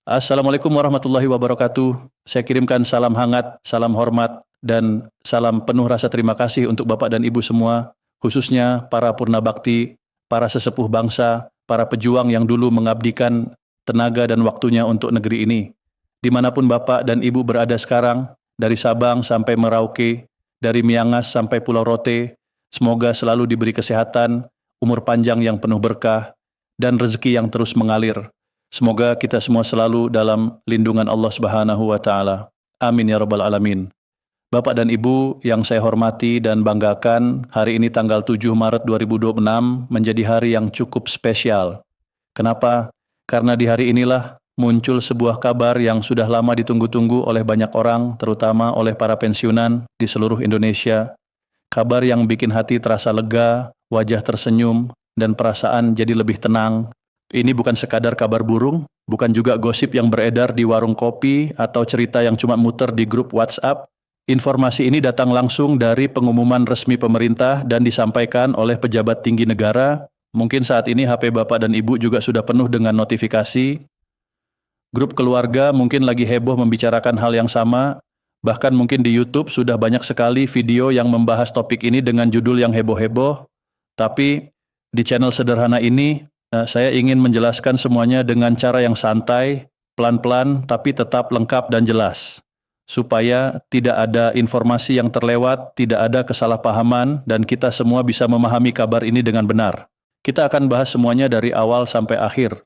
Assalamualaikum warahmatullahi wabarakatuh. Saya kirimkan salam hangat, salam hormat, dan salam penuh rasa terima kasih untuk Bapak dan Ibu semua, khususnya para purna bakti, para sesepuh bangsa, para pejuang yang dulu mengabdikan tenaga dan waktunya untuk negeri ini. Dimanapun Bapak dan Ibu berada sekarang, dari Sabang sampai Merauke, dari Miangas sampai Pulau Rote, semoga selalu diberi kesehatan, umur panjang yang penuh berkah, dan rezeki yang terus mengalir. Semoga kita semua selalu dalam lindungan Allah Subhanahu wa taala. Amin ya rabbal alamin. Bapak dan Ibu yang saya hormati dan banggakan, hari ini tanggal 7 Maret 2026 menjadi hari yang cukup spesial. Kenapa? Karena di hari inilah muncul sebuah kabar yang sudah lama ditunggu-tunggu oleh banyak orang, terutama oleh para pensiunan di seluruh Indonesia. Kabar yang bikin hati terasa lega, wajah tersenyum, dan perasaan jadi lebih tenang. Ini bukan sekadar kabar burung, bukan juga gosip yang beredar di warung kopi atau cerita yang cuma muter di grup WhatsApp. Informasi ini datang langsung dari pengumuman resmi pemerintah dan disampaikan oleh pejabat tinggi negara. Mungkin saat ini HP Bapak dan Ibu juga sudah penuh dengan notifikasi. Grup keluarga mungkin lagi heboh membicarakan hal yang sama. Bahkan mungkin di YouTube sudah banyak sekali video yang membahas topik ini dengan judul yang heboh-heboh. Tapi di channel sederhana ini, saya ingin menjelaskan semuanya dengan cara yang santai, pelan-pelan, tapi tetap lengkap dan jelas. Supaya tidak ada informasi yang terlewat, tidak ada kesalahpahaman, dan kita semua bisa memahami kabar ini dengan benar. Kita akan bahas semuanya dari awal sampai akhir.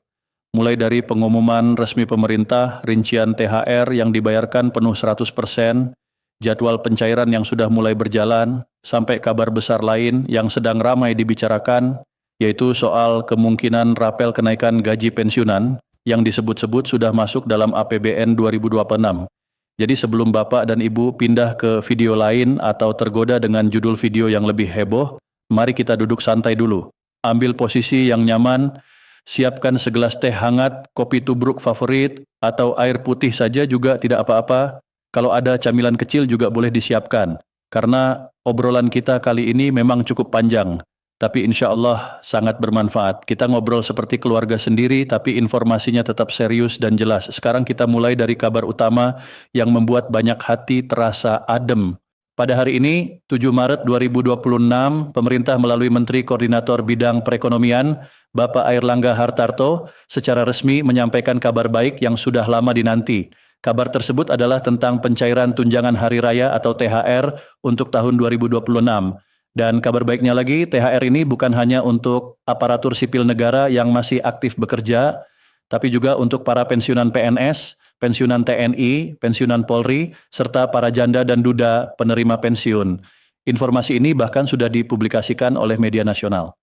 Mulai dari pengumuman resmi pemerintah, rincian THR yang dibayarkan penuh 100%, jadwal pencairan yang sudah mulai berjalan, sampai kabar besar lain yang sedang ramai dibicarakan, yaitu soal kemungkinan rapel kenaikan gaji pensiunan yang disebut-sebut sudah masuk dalam APBN 2026. Jadi sebelum Bapak dan Ibu pindah ke video lain atau tergoda dengan judul video yang lebih heboh, mari kita duduk santai dulu. Ambil posisi yang nyaman, siapkan segelas teh hangat, kopi tubruk favorit, atau air putih saja juga tidak apa-apa. Kalau ada camilan kecil juga boleh disiapkan, karena obrolan kita kali ini memang cukup panjang. Tapi insya Allah sangat bermanfaat. Kita ngobrol seperti keluarga sendiri, tapi informasinya tetap serius dan jelas. Sekarang kita mulai dari kabar utama yang membuat banyak hati terasa adem. Pada hari ini, 7 Maret 2026, pemerintah melalui Menteri Koordinator Bidang Perekonomian, Bapak Airlangga Hartarto, secara resmi menyampaikan kabar baik yang sudah lama dinanti. Kabar tersebut adalah tentang pencairan tunjangan hari raya atau THR untuk tahun 2026. Dan kabar baiknya lagi, THR ini bukan hanya untuk aparatur sipil negara yang masih aktif bekerja, tapi juga untuk para pensiunan PNS, pensiunan TNI, pensiunan Polri, serta para janda dan duda penerima pensiun. Informasi ini bahkan sudah dipublikasikan oleh media nasional.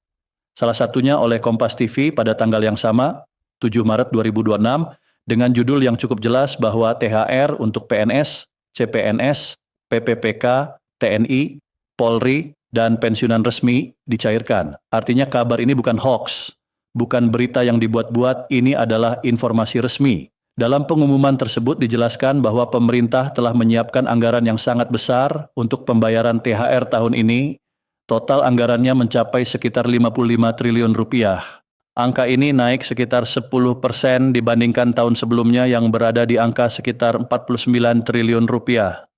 Salah satunya oleh Kompas TV pada tanggal yang sama, 7 Maret 2026, dengan judul yang cukup jelas bahwa THR untuk PNS, CPNS, PPPK, TNI, Polri, dan pensiunan resmi dicairkan. Artinya kabar ini bukan hoax, bukan berita yang dibuat-buat, ini adalah informasi resmi. Dalam pengumuman tersebut dijelaskan bahwa pemerintah telah menyiapkan anggaran yang sangat besar untuk pembayaran THR tahun ini. Total anggarannya mencapai sekitar 55 triliun rupiah. Angka ini naik sekitar 10% dibandingkan tahun sebelumnya yang berada di angka sekitar 49 triliun rupiah.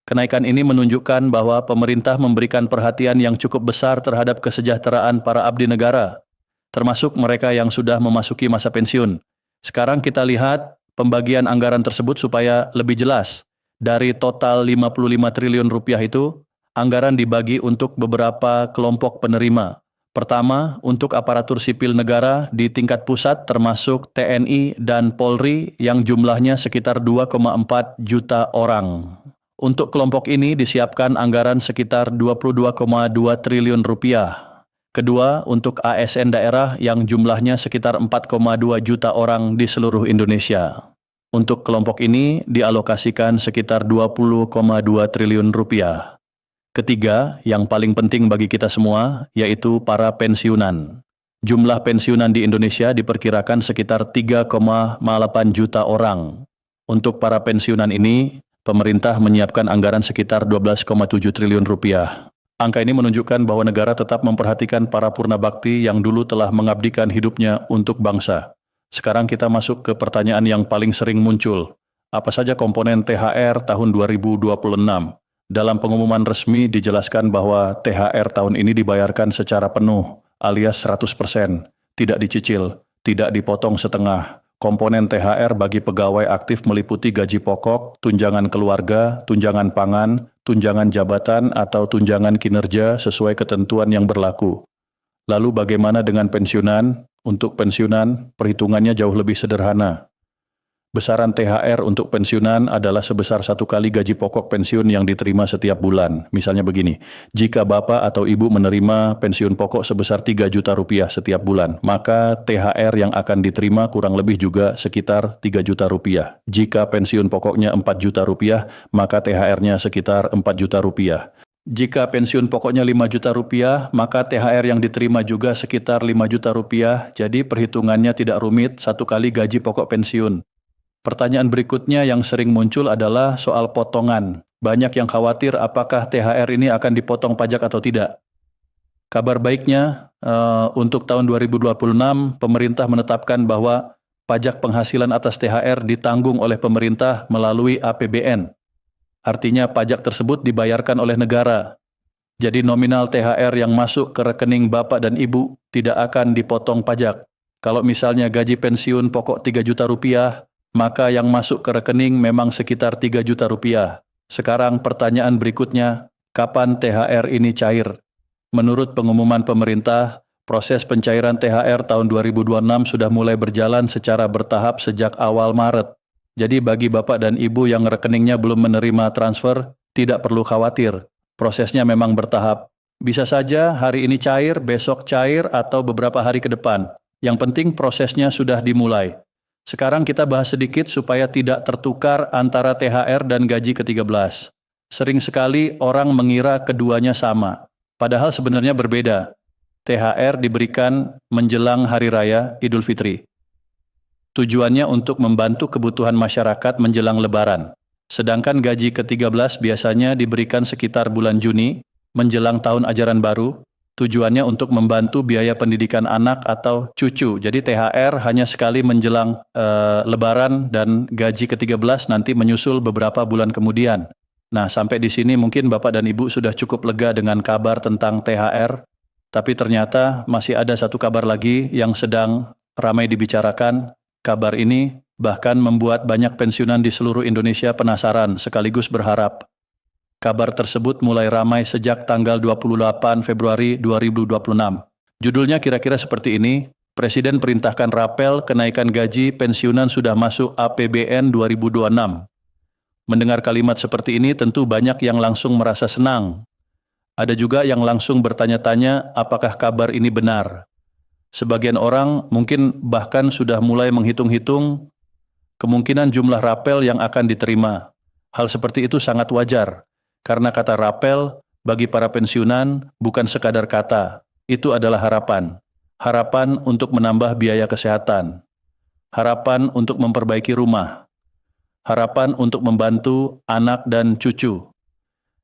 Kenaikan ini menunjukkan bahwa pemerintah memberikan perhatian yang cukup besar terhadap kesejahteraan para abdi negara, termasuk mereka yang sudah memasuki masa pensiun. Sekarang kita lihat pembagian anggaran tersebut supaya lebih jelas. Dari total 55 triliun rupiah itu, anggaran dibagi untuk beberapa kelompok penerima. Pertama, untuk aparatur sipil negara di tingkat pusat termasuk TNI dan Polri yang jumlahnya sekitar 2,4 juta orang. Untuk kelompok ini disiapkan anggaran sekitar 22,2 triliun rupiah. Kedua, untuk ASN daerah yang jumlahnya sekitar 4,2 juta orang di seluruh Indonesia. Untuk kelompok ini dialokasikan sekitar 20,2 triliun rupiah. Ketiga, yang paling penting bagi kita semua, yaitu para pensiunan. Jumlah pensiunan di Indonesia diperkirakan sekitar 3,8 juta orang. Untuk para pensiunan ini, pemerintah menyiapkan anggaran sekitar 12,7 triliun rupiah. Angka ini menunjukkan bahwa negara tetap memperhatikan para purna bakti yang dulu telah mengabdikan hidupnya untuk bangsa. Sekarang kita masuk ke pertanyaan yang paling sering muncul. Apa saja komponen THR tahun 2026? Dalam pengumuman resmi dijelaskan bahwa THR tahun ini dibayarkan secara penuh, alias 100%, tidak dicicil, tidak dipotong setengah. Komponen THR bagi pegawai aktif meliputi gaji pokok, tunjangan keluarga, tunjangan pangan, tunjangan jabatan atau tunjangan kinerja sesuai ketentuan yang berlaku. Lalu bagaimana dengan pensiunan? Untuk pensiunan, perhitungannya jauh lebih sederhana. Besaran THR untuk pensiunan adalah sebesar 1 kali gaji pokok pensiun yang diterima setiap bulan. Misalnya begini, jika Bapak atau Ibu menerima pensiun pokok sebesar 3 juta rupiah setiap bulan, maka THR yang akan diterima kurang lebih juga sekitar 3 juta rupiah. Jika pensiun pokoknya 4 juta rupiah, maka THR-nya sekitar 4 juta rupiah. Jika pensiun pokoknya 5 juta rupiah, maka THR yang diterima juga sekitar 5 juta rupiah, jadi perhitungannya tidak rumit, 1 kali gaji pokok pensiun. Pertanyaan berikutnya yang sering muncul adalah soal potongan. Banyak yang khawatir apakah THR ini akan dipotong pajak atau tidak. Kabar baiknya, untuk tahun 2026, pemerintah menetapkan bahwa pajak penghasilan atas THR ditanggung oleh pemerintah melalui APBN. Artinya pajak tersebut dibayarkan oleh negara. Jadi nominal THR yang masuk ke rekening Bapak dan Ibu tidak akan dipotong pajak. Kalau misalnya gaji pensiun pokok 3 juta rupiah, maka yang masuk ke rekening memang sekitar 3 juta rupiah. Sekarang pertanyaan berikutnya, kapan THR ini cair? Menurut pengumuman pemerintah, proses pencairan THR tahun 2026 sudah mulai berjalan secara bertahap sejak awal Maret. Jadi bagi Bapak dan Ibu yang rekeningnya belum menerima transfer, tidak perlu khawatir. Prosesnya memang bertahap. Bisa saja hari ini cair, besok cair, atau beberapa hari ke depan. Yang penting prosesnya sudah dimulai. Sekarang kita bahas sedikit supaya tidak tertukar antara THR dan gaji ke-13. Sering sekali orang mengira keduanya sama. Padahal sebenarnya berbeda. THR diberikan menjelang Hari Raya Idul Fitri. Tujuannya untuk membantu kebutuhan masyarakat menjelang Lebaran. Sedangkan gaji ke-13 biasanya diberikan sekitar bulan Juni, menjelang tahun ajaran baru. Tujuannya untuk membantu biaya pendidikan anak atau cucu. Jadi THR hanya sekali menjelang Lebaran dan gaji ke-13 nanti menyusul beberapa bulan kemudian. Nah, sampai di sini mungkin Bapak dan Ibu sudah cukup lega dengan kabar tentang THR. Tapi ternyata masih ada satu kabar lagi yang sedang ramai dibicarakan. Kabar ini bahkan membuat banyak pensiunan di seluruh Indonesia penasaran sekaligus berharap. Kabar tersebut mulai ramai sejak tanggal 28 Februari 2026. Judulnya kira-kira seperti ini, Presiden perintahkan rapel kenaikan gaji pensiunan sudah masuk APBN 2026. Mendengar kalimat seperti ini tentu banyak yang langsung merasa senang. Ada juga yang langsung bertanya-tanya apakah kabar ini benar. Sebagian orang mungkin bahkan sudah mulai menghitung-hitung kemungkinan jumlah rapel yang akan diterima. Hal seperti itu sangat wajar, karena kata rapel bagi para pensiunan bukan sekadar kata, itu adalah harapan. Harapan untuk menambah biaya kesehatan, harapan untuk memperbaiki rumah, harapan untuk membantu anak dan cucu.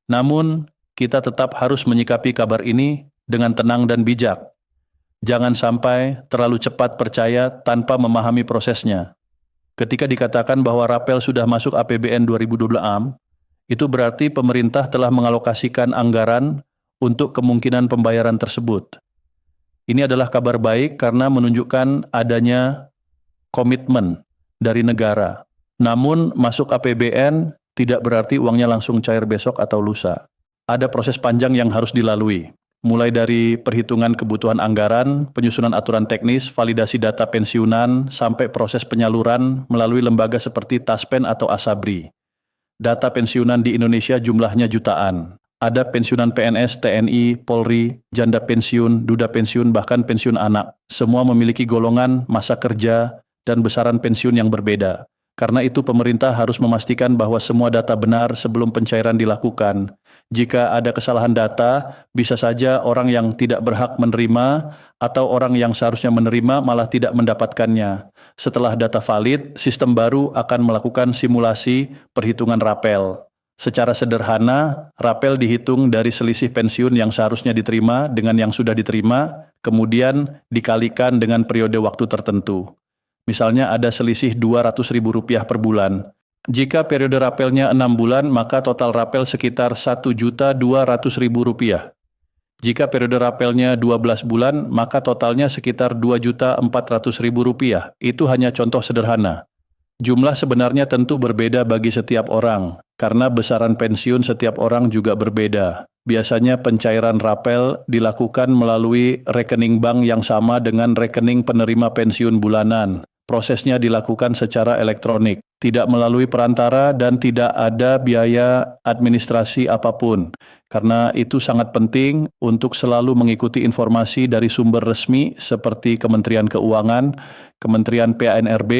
Namun, kita tetap harus menyikapi kabar ini dengan tenang dan bijak. Jangan sampai terlalu cepat percaya tanpa memahami prosesnya. Ketika dikatakan bahwa rapel sudah masuk APBN 2026, itu berarti pemerintah telah mengalokasikan anggaran untuk kemungkinan pembayaran tersebut. Ini adalah kabar baik karena menunjukkan adanya komitmen dari negara. Namun masuk APBN tidak berarti uangnya langsung cair besok atau lusa. Ada proses panjang yang harus dilalui. Mulai dari perhitungan kebutuhan anggaran, penyusunan aturan teknis, validasi data pensiunan, sampai proses penyaluran melalui lembaga seperti Taspen atau Asabri. Data pensiunan di Indonesia jumlahnya jutaan. Ada pensiunan PNS, TNI, Polri, janda pensiun, duda pensiun, bahkan pensiun anak. Semua memiliki golongan, masa kerja, dan besaran pensiun yang berbeda. Karena itu pemerintah harus memastikan bahwa semua data benar sebelum pencairan dilakukan. Jika ada kesalahan data, bisa saja orang yang tidak berhak menerima atau orang yang seharusnya menerima malah tidak mendapatkannya. Setelah data valid, sistem baru akan melakukan simulasi perhitungan rapel. Secara sederhana, rapel dihitung dari selisih pensiun yang seharusnya diterima dengan yang sudah diterima, kemudian dikalikan dengan periode waktu tertentu. Misalnya ada selisih Rp200.000 per bulan. Jika periode rapelnya 6 bulan, maka total rapel sekitar Rp1.200.000. Jika periode rapelnya 12 bulan, maka totalnya sekitar Rp2.400.000. Itu hanya contoh sederhana. Jumlah sebenarnya tentu berbeda bagi setiap orang, karena besaran pensiun setiap orang juga berbeda. Biasanya pencairan rapel dilakukan melalui rekening bank yang sama dengan rekening penerima pensiun bulanan. Prosesnya dilakukan secara elektronik, tidak melalui perantara dan tidak ada biaya administrasi apapun. Karena itu sangat penting untuk selalu mengikuti informasi dari sumber resmi seperti Kementerian Keuangan, Kementerian PANRB,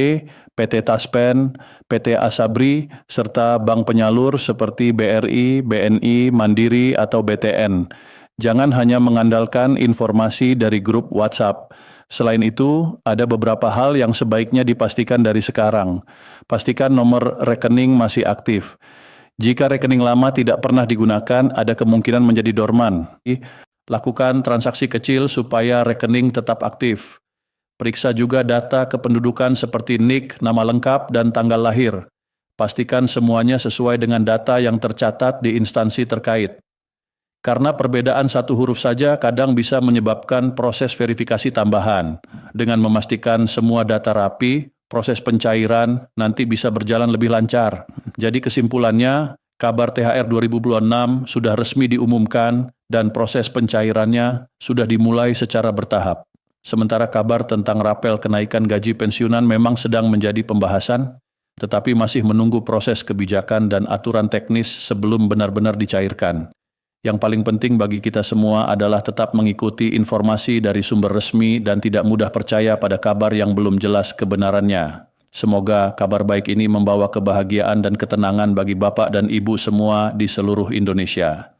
PT Taspen, PT Asabri, serta bank penyalur seperti BRI, BNI, Mandiri, atau BTN. Jangan hanya mengandalkan informasi dari grup WhatsApp. Selain itu, ada beberapa hal yang sebaiknya dipastikan dari sekarang. Pastikan nomor rekening masih aktif. Jika rekening lama tidak pernah digunakan, ada kemungkinan menjadi dorman. Lakukan transaksi kecil supaya rekening tetap aktif. Periksa juga data kependudukan seperti NIK, nama lengkap, dan tanggal lahir. Pastikan semuanya sesuai dengan data yang tercatat di instansi terkait. Karena perbedaan satu huruf saja kadang bisa menyebabkan proses verifikasi tambahan. Dengan memastikan semua data rapi, proses pencairan nanti bisa berjalan lebih lancar. Jadi kesimpulannya, kabar THR 2026 sudah resmi diumumkan dan proses pencairannya sudah dimulai secara bertahap. Sementara kabar tentang rapel kenaikan gaji pensiunan memang sedang menjadi pembahasan, tetapi masih menunggu proses kebijakan dan aturan teknis sebelum benar-benar dicairkan. Yang paling penting bagi kita semua adalah tetap mengikuti informasi dari sumber resmi dan tidak mudah percaya pada kabar yang belum jelas kebenarannya. Semoga kabar baik ini membawa kebahagiaan dan ketenangan bagi Bapak dan Ibu semua di seluruh Indonesia.